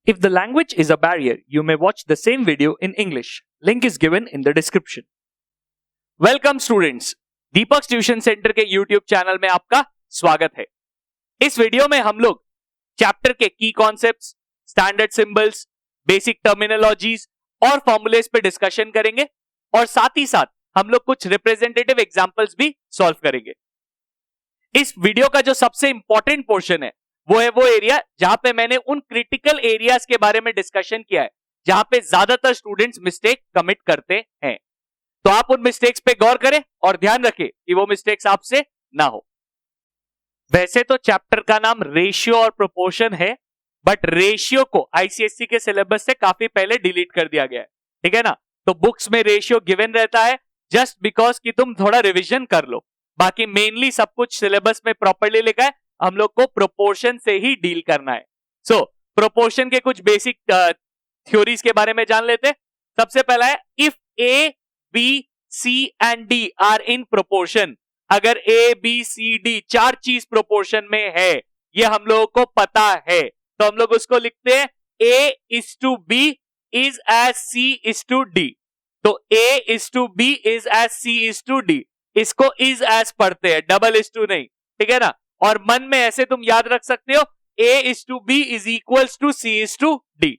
If the language is a barrier, you may watch the same video in English. Link is given in the description. Welcome students. Deepak tuition centre के YouTube channel में आपका स्वागत है. इस video में हम लोग chapter के की concepts, standard symbols, basic terminologies और फॉर्मूलेज पे डिस्कशन करेंगे और साथ ही साथ हम लोग कुछ रिप्रेजेंटेटिव एग्जांपल्स भी सॉल्व करेंगे. इस वीडियो का जो सबसे इंपॉर्टेंट पोर्शन है वो है वो एरिया जहां पे मैंने उन क्रिटिकल एरियाज के बारे में डिस्कशन किया है जहां पे ज्यादातर स्टूडेंट्स मिस्टेक कमिट करते हैं. तो आप उन मिस्टेक्स पे गौर करें और ध्यान रखें कि वो मिस्टेक्स आपसे ना हो. वैसे तो चैप्टर का नाम रेशियो और प्रोपोर्शन है, बट रेशियो को आईसीएसई के सिलेबस से काफी पहले डिलीट कर दिया गया है. ठीक है ना. तो बुक्स में रेशियो गिवन रहता है जस्ट बिकॉज कि तुम थोड़ा रिविजन कर लो. बाकी मेनली सब कुछ सिलेबस में प्रॉपर्ली लिखा है. हम लोग को प्रोपोर्शन से ही डील करना है. सो प्रोपोर्शन के कुछ बेसिक थ्योरीज के बारे में जान लेते हैं. सबसे पहला है if A B C and D are in proportion. अगर ए बी सी डी चार चीज प्रोपोर्शन में है, ये हम लोगों को पता है, तो हम लोग उसको लिखते हैं A is to B is as C is to D. तो A is to B is as C is to D. इसको इज एज पढ़ते हैं, डबल इज टू नहीं. ठीक है ना. और मन में ऐसे तुम याद रख सकते हो a is to B is equals to C is to D.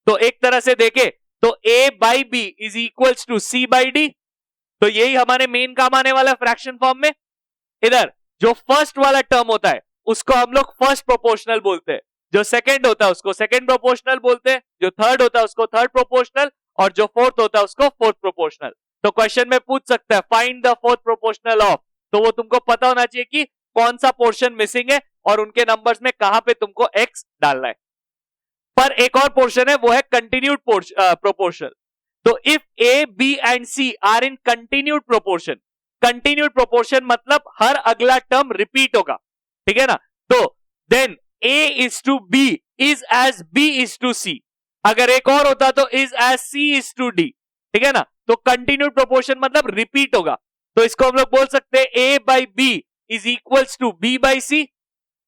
तो एक तरह से देखे तो a by B is equals to C by D. तो यही हमारे मेन काम आने वाला फ्रैक्शन फॉर्म में. इधर जो फर्स्ट वाला टर्म होता है उसको हम लोग फर्स्ट प्रोपोर्शनल बोलते हैं, जो सेकंड होता है उसको सेकंड प्रोपोर्शनल बोलते हैं, जो थर्ड होता है उसको थर्ड प्रोपोर्शनल और जो फोर्थ होता है उसको फोर्थ प्रोपोर्शनल. तो क्वेश्चन में पूछ सकता है find the fourth proportional of. तो वो तुमको पता होना चाहिए कि कौन सा पोर्शन मिसिंग है और उनके नंबर्स में कहां पे तुमको एक्स डालना है. पर एक और पोर्शन है वो है कंटिन्यूड प्रोपोर्शन. तो if A B and C are in continued proportion. Continued proportion मतलब हर अगला टर्म रिपीट होगा. ठीक है ना. तो then A is to B is as B is to C. अगर एक और होता तो is as C is to D. ठीक है ना. तो कंटिन्यूड प्रोपोर्शन मतलब रिपीट होगा. तो इसको हम लोग बोल सकते हैं A by B is equals to B by C.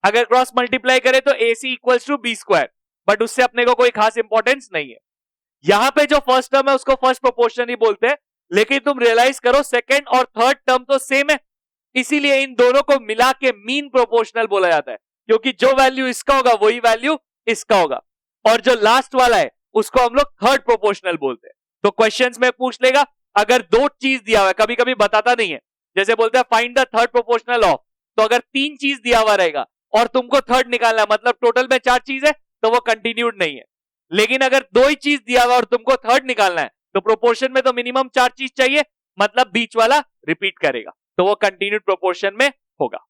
अगर क्रॉस मल्टीप्लाई करें तो A C equals to B square. But उससे अपने को कोई खास इंपॉर्टेंस नहीं है. यहां पे जो फर्स्ट टर्म है उसको फर्स्ट प्रोपोर्शन ही बोलते हैं, लेकिन तुम रियलाइज करो सेकंड और थर्ड टर्म तो सेम है, इसीलिए इन दोनों को मिला के मीन प्रोपोर्शनल बोला जाता है, क्योंकि जो वैल्यू इसका होगा वही वैल्यू इसका होगा. और जो लास्ट वाला है उसको हम लोग थर्ड प्रोपोर्शनल बोलते हैं. तो क्वेश्चंस में पूछ लेगा अगर दो चीज दिया हुआ है, कभी कभी बताता नहीं है, जैसे बोलते हैं find the third proportional of. तो अगर तीन चीज दिया हुआ रहेगा और तुमको थर्ड निकालना है, मतलब टोटल में चार चीज है, तो वो कंटिन्यूड नहीं है. लेकिन अगर दो ही चीज दिया हुआ और तुमको थर्ड निकालना है तो प्रोपोर्शन में तो मिनिमम चार चीज चाहिए, मतलब बीच वाला रिपीट करेगा, तो वो कंटिन्यूड प्रोपोर्शन में होगा.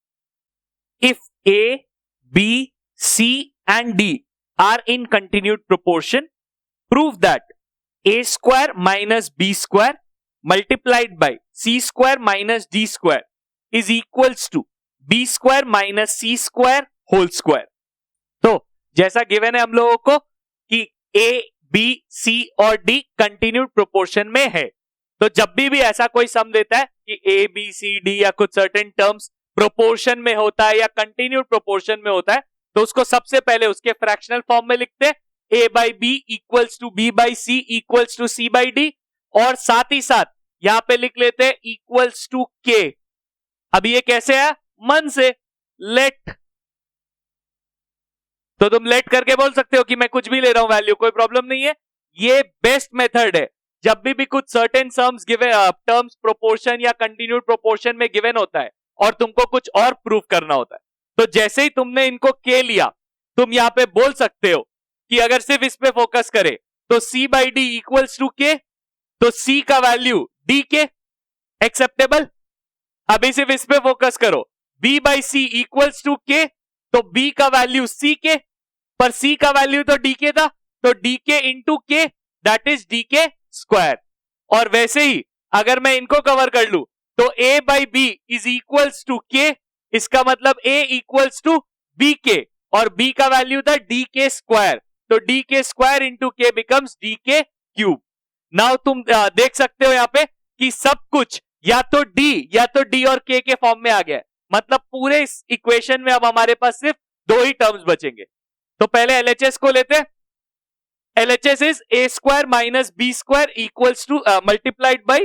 If A B C and D are in continued proportion, prove that a square minus b square multiplied by c square minus d square is equals to b square minus c square whole square. तो जैसा given है हम लोगों को कि a, b, c और d continued proportion में है, तो जब भी ऐसा कोई सम देता है कि a, b, c, d या कुछ सर्टेन टर्म्स प्रोपोर्शन में होता है या कंटिन्यूड प्रोपोर्शन में होता है, तो उसको सबसे पहले उसके फ्रैक्शनल फॉर्म में लिखते हैं a by b equals to b by c equals to c by d, और साथ ही साथ यहां पे लिख लेते हैं equals to k. अभी ये कैसे है? मन से let. तो तुम let करके बोल सकते हो कि मैं कुछ भी ले रहा हूं वैल्यू, कोई प्रॉब्लम नहीं है. ये बेस्ट मेथड है जब भी कुछ सर्टेन टर्म्स टर्म्स प्रोपोर्शन या कंटिन्यूड प्रोपोर्शन में गिवन होता है और तुमको कुछ और प्रूफ करना होता है. तो जैसे ही तुमने इनको k लिया, तुम यहां पे बोल सकते हो कि अगर सिर्फ इस पे फोकस करे तो c by D equals to K, तो c का वैल्यू d के, एक्सेप्टेबल. अभी सिर्फ इस पे फोकस करो b by C equals to K, तो b का वैल्यू c के, पर c का वैल्यू तो d के था, तो d के इंटू के दैट इज d के स्क्वायर. और वैसे ही अगर मैं इनको कवर कर लू तो a by B is equals to K, इसका मतलब a इक्वल्स टू b के, और b का वैल्यू था d के स्क्वायर, तो d के स्क्वायर इंटू के बिकम्स d के क्यूब. नाउ तुम देख सकते हो यहाँ पे कि सब कुछ या तो d और k के फॉर्म में आ गया है, मतलब पूरे इस इक्वेशन में अब हमारे पास सिर्फ दो ही टर्म्स बचेंगे. तो पहले LHS को लेते हैं. LHS is a square minus b square equals to multiplied by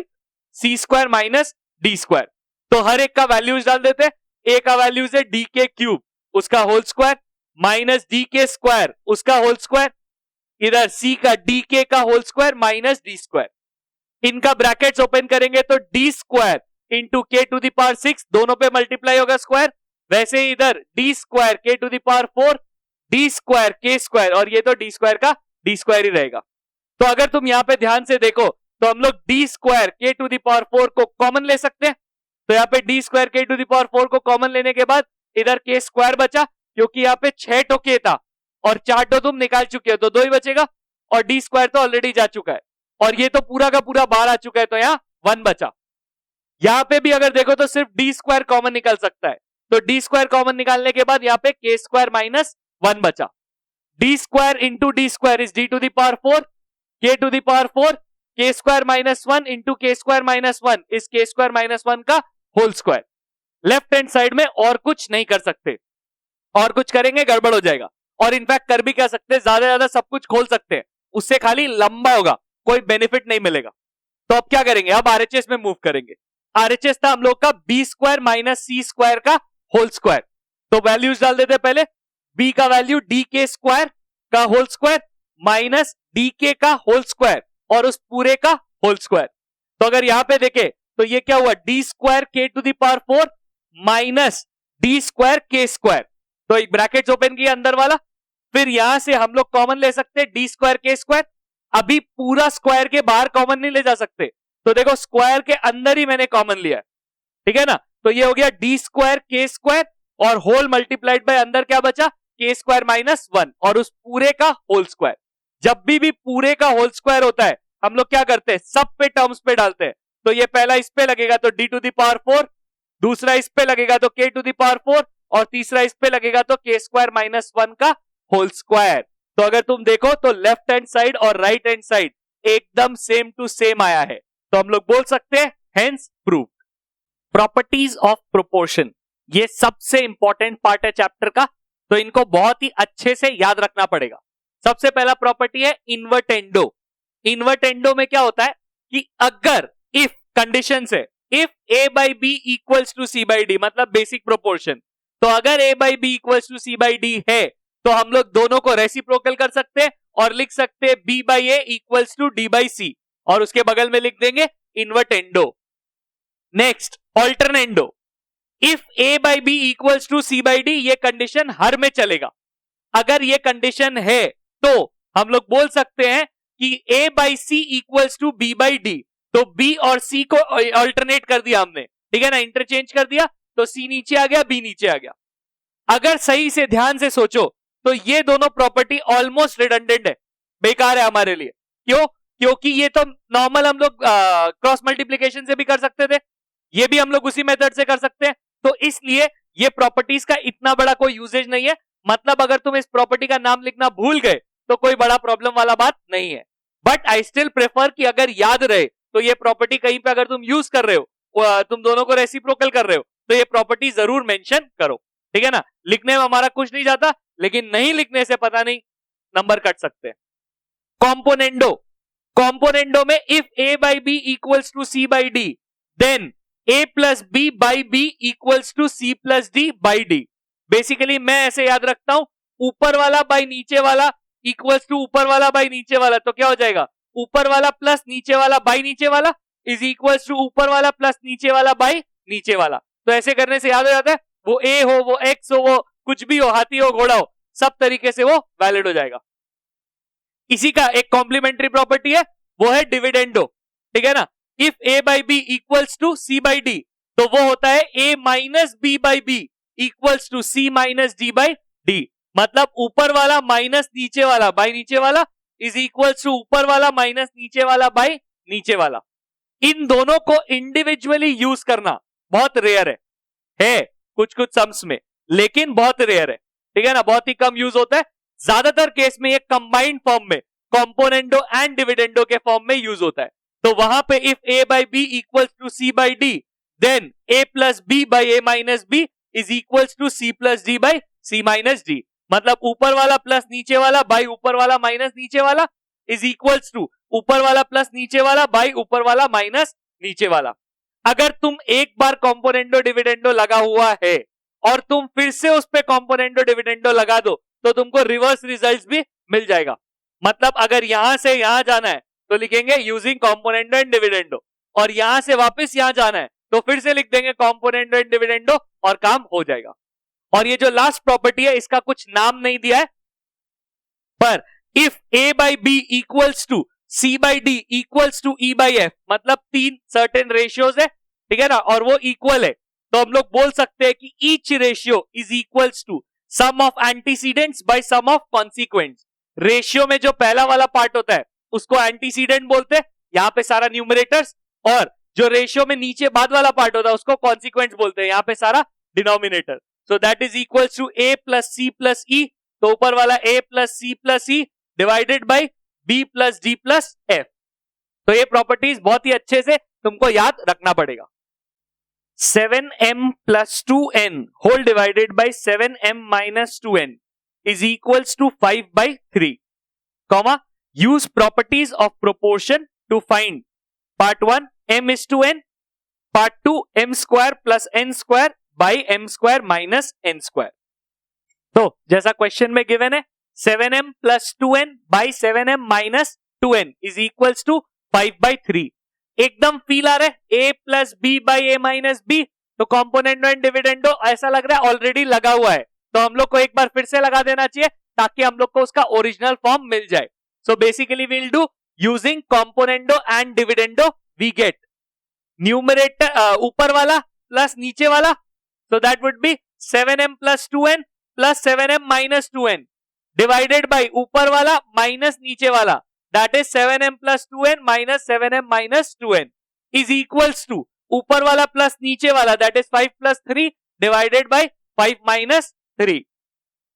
c square minus d square. तो हर एक का वैल्यूज डाल देते हैं. a का वैल्यूज है डी के क्यूब उसका whole square minus D K square उसका होल स्क्वायर, इधर c का डी के का whole square minus D square. इनका ब्रैकेट्स ओपन करेंगे तो D square into K to the power 6 दोनों पे मल्टीप्लाई होगा स्क्वायर. वैसे ही इधर D square K to the power 4 D square K square और ये तो डी स्क्वायर का डी स्क्वायर ही रहेगा. तो अगर तुम यहां पे ध्यान से देखो तो हम लोग D square K to the power 4 को कॉमन ले सकते हैं. तो यहाँ पे D square K to the power 4 को कॉमन लेने के बाद इधर के स्क्वायर बचा, क्योंकि यहाँ पे 6 टो के था और 4 टो तुम निकाल चुके हो तो 2 ही बचेगा और डी स्क्वायर तो ऑलरेडी जा चुका है और ये तो पूरा का पूरा बाहर आ चुका है तो यहाँ 1 बचा. यहां पे भी अगर देखो तो सिर्फ डी स्क्वायर कॉमन निकल सकता है, तो डी स्क्वायर कॉमन निकालने के बाद यहाँ पे के स्क्वायर माइनस 1 बचा. D square into D square is D to the power 4 K to the power 4 K square minus 1 into K square minus 1 इस के स्क्वायर माइनस 1 का whole square. Left hand side में और कुछ नहीं कर सकते, और कुछ करेंगे गड़बड़ हो जाएगा. और इनफैक्ट कर भी क्या सकते हैं, ज्यादा ज्यादा सब कुछ खोल सकते हैं, उससे खाली लंबा होगा, कोई बेनिफिट नहीं मिलेगा. तो अब क्या करेंगे, अब आरएचएस में मूव करेंगे. आरएचएस था हम लोग का बी स्क्वायर माइनस सी स्क्वायर का होल स्क्वायर. तो वैल्यूज डाल देते हैं पहले. बी का वैल्यू डी के स्क्वायर का whole square minus D K का होल स्क्वायर और उस पूरे का होल स्क्वायर. तो अगर यहां पे देखे तो ये क्या हुआ, D square K to the power 4 minus D square K square. तो एक ब्रैकेट ओपन किया अंदर वाला, फिर यहां से हम लोग कॉमन ले सकते हैं डी स्क्वायर के स्क्वायर. अभी पूरा स्क्वायर के बाहर कॉमन नहीं ले जा सकते, तो देखो स्क्वायर के अंदर ही मैंने कॉमन लिया है, ठीक है ना. तो ये हो गया डी स्क्वायर के स्क्वायर और होल मल्टीप्लाइड बाय अंदर क्या बचा, के स्क्वायर माइनस 1 और उस पूरे का होल स्क्वायर. जब भी पूरे का होल स्क्वायर होता है हम लोग क्या करते हैं, सब पे टर्म्स पे डालते हैं. तो ये पहला इस पे लगेगा तो डी टू द पावर 4, दूसरा इस पे लगेगा तो के टू द पावर 4 और तीसरा इस पे लगेगा तो के स्क्वायर माइनस 1 का होल स्क्वायर. तो अगर तुम देखो तो लेफ्ट हैंड साइड और राइट हैंड साइड एकदम सेम टू सेम आया है, तो हम लोग बोल सकते हैं hence proved. Properties of proportion, ये सबसे इंपॉर्टेंट पार्ट है चैप्टर का, तो इनको बहुत ही अच्छे से याद रखना पड़ेगा. सबसे पहला प्रॉपर्टी है इन्वर्टेंडो. इन्वर्टेंडो में क्या होता है कि अगर इफ कंडीशन है, if a by B equals to C by D, मतलब बेसिक प्रोपोर्शन, तो अगर a by B equals to C by D है तो हम लोग दोनों को रेसिप्रोकल कर सकते हैं और लिख सकते हैं b by A equals to D by C और उसके बगल में लिख देंगे invertendo. Next alternendo. If a by B equals to C by D, ये कंडीशन हर में चलेगा. अगर ये कंडीशन है तो हम लोग बोल सकते हैं कि a by C equals to B by D. तो b और c को ऑल्टरनेट कर दिया हमने, ठीक है ना, इंटरचेंज कर दिया, तो c नीचे आ गया, b नीचे आ गया. अगर सही से ध्यान से सोचो तो ये दोनों प्रॉपर्टी ऑलमोस्ट रिडंडेंट है, बेकार है हमारे लिए. क्यों, क्योंकि ये तो नॉर्मल हम लोग क्रॉस मल्टीप्लीकेशन से भी कर सकते थे, ये भी हम लोग उसी मेथड से कर सकते हैं. तो इसलिए ये प्रॉपर्टीज का इतना बड़ा कोई यूजेज नहीं है. मतलब अगर तुम इस प्रॉपर्टी का नाम लिखना भूल गए तो कोई बड़ा प्रॉब्लम वाला बात नहीं है. बट आई स्टिल प्रेफर कि अगर याद रहे तो ये प्रॉपर्टी कहीं पे अगर तुम यूज कर रहे हो, तुम दोनों को रेसिप्रोकल कर रहे हो, तो ये प्रॉपर्टी जरूर मेंशन करो, ठीक है ना. लिखने में हमारा कुछ नहीं जाता, लेकिन नहीं लिखने से पता नहीं नंबर कट सकते हैं. कॉम्पोनेंडो. कॉम्पोनेंडो में if a by B equals to C by D then a plus B by B equals to C plus D by D. Basically मैं ऐसे याद रखता हूं, ऊपर वाला बाई नीचे वाला इक्वल्स टू ऊपर वाला बाई नीचे वाला, तो क्या हो जाएगा, ऊपर वाला प्लस नीचे वाला बाई नीचे वाला इज इक्वल्स टू ऊपर वाला प्लस नीचे वाला बाई नीचे वाला. तो ऐसे करने से याद हो जाता है, वो a हो, वो x हो, वो कुछ भी हो, हाथी हो, घोड़ा हो, सब तरीके से वो वैलिड हो जाएगा. इसी का एक कॉम्प्लीमेंट्री प्रॉपर्टी है, वो है डिविडेंडो, ठीक है ना. If a by B equals to C by D, तो वो होता है a minus B by B equals to C minus D by D. मतलब ऊपर वाला माइनस नीचे वाला बाई नीचे वाला इज इक्वल्स टू ऊपर वाला माइनस नीचे वाला बाई नीचे वाला. इन दोनों को इंडिविजुअली यूज करना बहुत रेयर है कुछ कुछ सम्स में, लेकिन बहुत रेयर है, ठीक है ना, बहुत ही कम यूज होता है. ज्यादातर केस में ये कंबाइंड फॉर्म में कॉम्पोनेंडो एंड डिविडेंडो के फॉर्म में यूज होता है. तो वहां पे if a by B equals to C by D then a plus B by A minus B is equals to C plus D by C minus D. मतलब ऊपर वाला प्लस नीचे वाला बाई ऊपर वाला माइनस नीचे वाला इज इक्वल्स टू ऊपर वाला प्लस नीचे वाला बाई ऊपर वाला माइनस नीचे वाला। अगर तुम एक बार कॉम्पोनेंडो डिविडेंडो लगा हुआ है और तुम फिर से उस पे कॉम्पोनेंडो डिविडेंडो लगा दो तो तुमको रिवर्स रिजल्ट भी मिल जाएगा। मतलब अगर यहां से यहां जाना है तो लिखेंगे यूजिंग कॉम्पोनेंडो एंड डिविडेंडो, और यहां से वापस यहां जाना है तो फिर से लिख देंगे कॉम्पोनेंडो एंड डिविडेंडो और काम हो जाएगा। और ये जो लास्ट प्रॉपर्टी है इसका कुछ नाम नहीं दिया है, पर if a by b equals to c by d equals to e by f, मतलब तीन सर्टेन रेशियोज है, ठीक है ना, और वो इक्वल है, तो हम लोग बोल सकते हैं कि each ratio is equals to sum of antecedents by sum of consequents. Ratio में जो पहला वाला पार्ट होता है उसको एंटीसीडेंट बोलते हैं, यहां पे सारा न्यूमरेटर्स, और जो रेशियो में नीचे बाद वाला पार्ट होता है उसको कॉन्सिक्वेंट्स बोलते हैं, यहां पे सारा denominator. So that is equals to a plus C plus E, तो ऊपर वाला a plus C plus E divided by b plus D plus F. तो ये प्रॉपर्टीज बहुत ही अच्छे से तुमको याद रखना पड़ेगा। 7m plus 2n whole divided by 7m minus 2n is equals to 5/3, comma use properties of proportion to find part 1 m is to n, part 2 m square plus n square by m square minus n square. तो जैसा question में given है 7m plus 2n by 7m minus 2n is equals to 5/3। एकदम feel आ रहा है a plus b by a minus b, तो componendo and dividendo ऐसा लग रहा है ऑलरेडी लगा हुआ है, तो हम लोग को एक बार फिर से लगा देना चाहिए ताकि हम लोग को उसका ओरिजिनल फॉर्म मिल जाए। So basically we'll do using componendo and dividendo we get numerator ऊपर वाला प्लस नीचे वाला, so that would be 7m plus 2n plus 7m minus 2n divided by ऊपर वाला माइनस नीचे वाला, that is 7m plus 2n minus 7m minus 2n is equals to ऊपर वाला प्लस नीचे वाला, that is 5 plus 3 divided by 5 minus 3।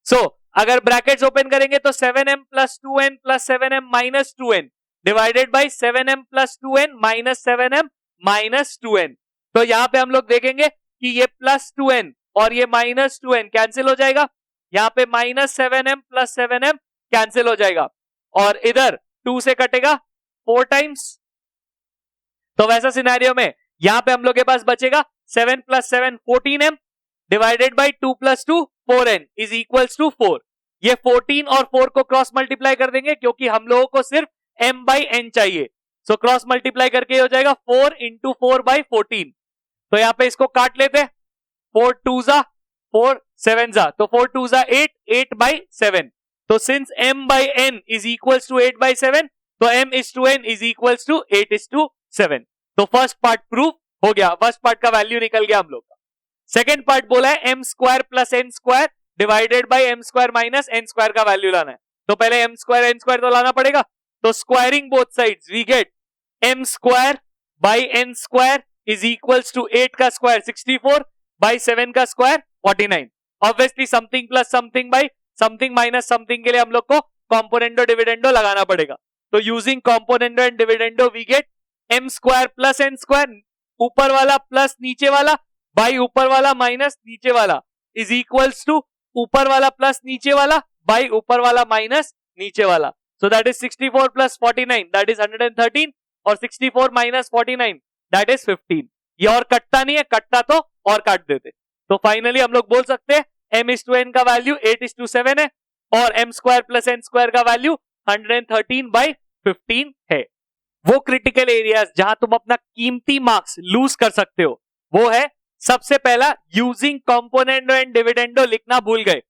so अगर brackets open करेंगे तो 7m plus 2n plus 7m minus 2n divided by 7m plus 2n minus 7m minus 2n। तो यहां पे हम लोग देखेंगे कि ये प्लस 2n और ये माइनस 2n कैंसिल हो जाएगा, यहां पे minus 7m plus 7m cancel हो जाएगा, और इधर 2 से कटेगा 4 टाइम्स। तो वैसा सिनेरियो में यहां पे हम लोग के पास बचेगा 7 plus 7 14m divided by 2 plus 2 4n is equals to 4। ये 14 और 4 को क्रॉस मल्टीप्लाई कर देंगे क्योंकि हम लोगों को सिर्फ m बाई n चाहिए, सो क्रॉस मल्टीप्लाई करके हो जाएगा 4 इंटू 4 बाई 14। तो यहां पे इसको काट लेते हैं, 4 2 जा 4 7 जा, तो 4 2 जा 8 8 बाई 7। तो since m by n is equals to 8 by 7, तो m is to n is equals to 8 is to 7। तो फर्स्ट पार्ट प्रूव हो गया, फर्स्ट पार्ट का वैल्यू निकल गया हम लोग का। सेकेंड पार्ट बोला है m square plus n square divided by m square minus n square का वैल्यू लाना है, तो पहले m स्क्वायर n स्क्वायर तो लाना पड़ेगा, तो squaring both sides we get m square by n square is equals to 8 का स्क्वायर 64 बाई 7 का square 49। Obviously something plus something by something minus something के लिए हम लोग को कॉम्पोनेंडो डिविडेंडो लगाना पड़ेगा, तो using componendo and dividendo we get m square plus n square, ऊपर वाला प्लस नीचे वाला बाई ऊपर वाला माइनस नीचे वाला इज इक्वल्स टू ऊपर वाला प्लस नीचे वाला बाई ऊपर वाला माइनस नीचे वाला। सो that is 64 plus 49 that is 113 और 64 माइनस 49 दैट इज 15। ये और कटता नहीं है, कटता तो और काट देते। तो फाइनली हम लोग बोल सकते हैं m इज टू n का वैल्यू 8 इज टू 7 है और m square plus n square का वैल्यू 113 बाई 15 है। वो क्रिटिकल एरियाज जहां तुम अपना कीमती मार्क्स लूज कर सकते हो वो है सबसे पहला यूजिंग कॉम्पोनेंडो एंड डिविडेंडो लिखना भूल गए।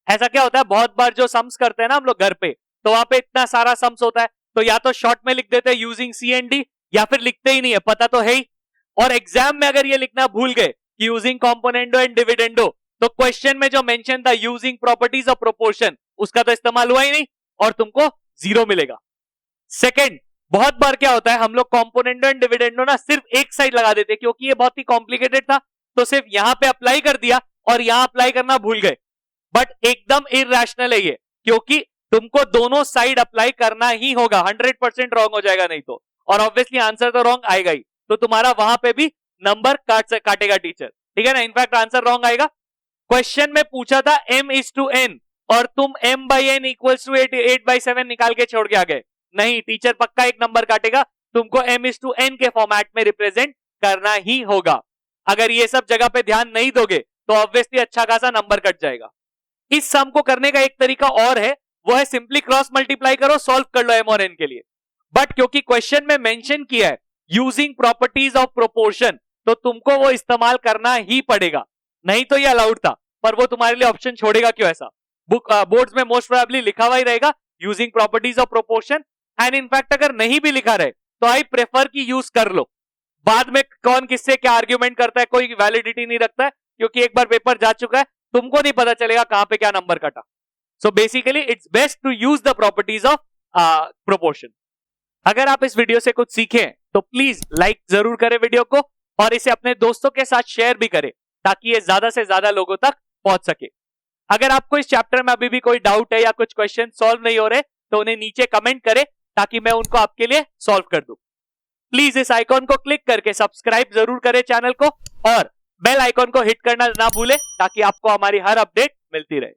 ऐसा क्या होता है, बहुत बार जो सम्स करते हैं ना हम लोग घर पे, तो वहां पे इतना सारा सम्स होता है, तो या तो शॉर्ट में लिख देते हैं यूजिंग सी एंड डी, या फिर लिखते ही नहीं है, पता तो है ही। और एग्जाम में अगर ये लिखना भूल गए कि यूजिंग कॉम्पोनेंडो एंड डिविडेंडो, तो क्वेश्चन में जो मेंशन था यूजिंग प्रॉपर्टीज ऑफ प्रोपोर्शन, उसका तो इस्तेमाल हुआ ही नहीं और तुमको 0 मिलेगा। सेकेंड, बहुत बार क्या होता है हम लोग कॉम्पोनेंडो एंड डिविडेंडो ना सिर्फ एक साइड लगा देते क्योंकि ये बहुत ही कॉम्प्लिकेटेड था, तो सिर्फ यहां पे अप्लाई कर दिया और यहां अप्लाई करना भूल गए। बट एकदम इरैशनल है ये, क्योंकि तुमको दोनों साइड अप्लाई करना ही होगा, 100% रॉन्ग हो जाएगा नहीं तो, और ऑब्वियसली आंसर तो रॉन्ग आएगा ही, तो तुम्हारा वहां पे भी नंबर काटेगा टीचर, ठीक है ना। इनफैक्ट आंसर रॉन्ग आएगा। क्वेश्चन में पूछा था m इज टू n और तुम m by n equals to 8 by 7 निकाल के छोड़ के आ गए, नहीं, टीचर पक्का एक नंबर काटेगा, तुमको m/n के फॉर्मेट में रिप्रेजेंट करना ही होगा। अगर ये सब जगह पे ध्यान नहीं दोगे तो ऑब्वियसली अच्छा खासा नंबर कट जाएगा। इस सम को करने का एक तरीका और है, वो है सिंपली क्रॉस मल्टीप्लाई करो, सॉल्व कर लो m और n के लिए। बट क्योंकि क्वेश्चन में मेंशन किया है यूजिंग प्रॉपर्टीज ऑफ प्रोपोर्शन, तो तुमको वो इस्तेमाल करना ही पड़ेगा, नहीं तो ये अलाउड था, पर वो तुम्हारे लिए ऑप्शन छोड़ेगा क्यों? ऐसा बोर्ड्स में मोस्ट प्रोबेबली लिखा हुआ ही रहेगा using properties of proportion. And in fact अगर नहीं भी लिखा रहे तो आई प्रेफर की यूज कर लो। बाद में कौन किससे क्या आर्ग्यूमेंट करता है कोई वैलिडिटी नहीं रखता है, क्योंकि एक बार पेपर जा चुका है, तुमको नहीं पता चलेगा कहां पे क्या नंबर कटा। So basically it's best to use the properties of proportion. अगर आप इस वीडियो से कुछ सीखे तो प्लीज लाइक जरूर करें वीडियो को, और इसे अपने दोस्तों के साथ शेयर भी करें ताकि ये ज्यादा से ज्यादा लोगों तक पहुंच सके। अगर आपको इस चैप्टर में अभी भी कोई डाउट है या कुछ क्वेश्चन सॉल्व नहीं हो रहे तो उन्हें नीचे कमेंट करें ताकि मैं उनको आपके लिए सॉल्व कर दूं। प्लीज इस आइकॉन को क्लिक करके सब्सक्राइब जरूर करें चैनल को, और बेल आइकॉन को हिट करना ना भूलें ताकि आपको हमारी हर अपडेट मिलती रहे।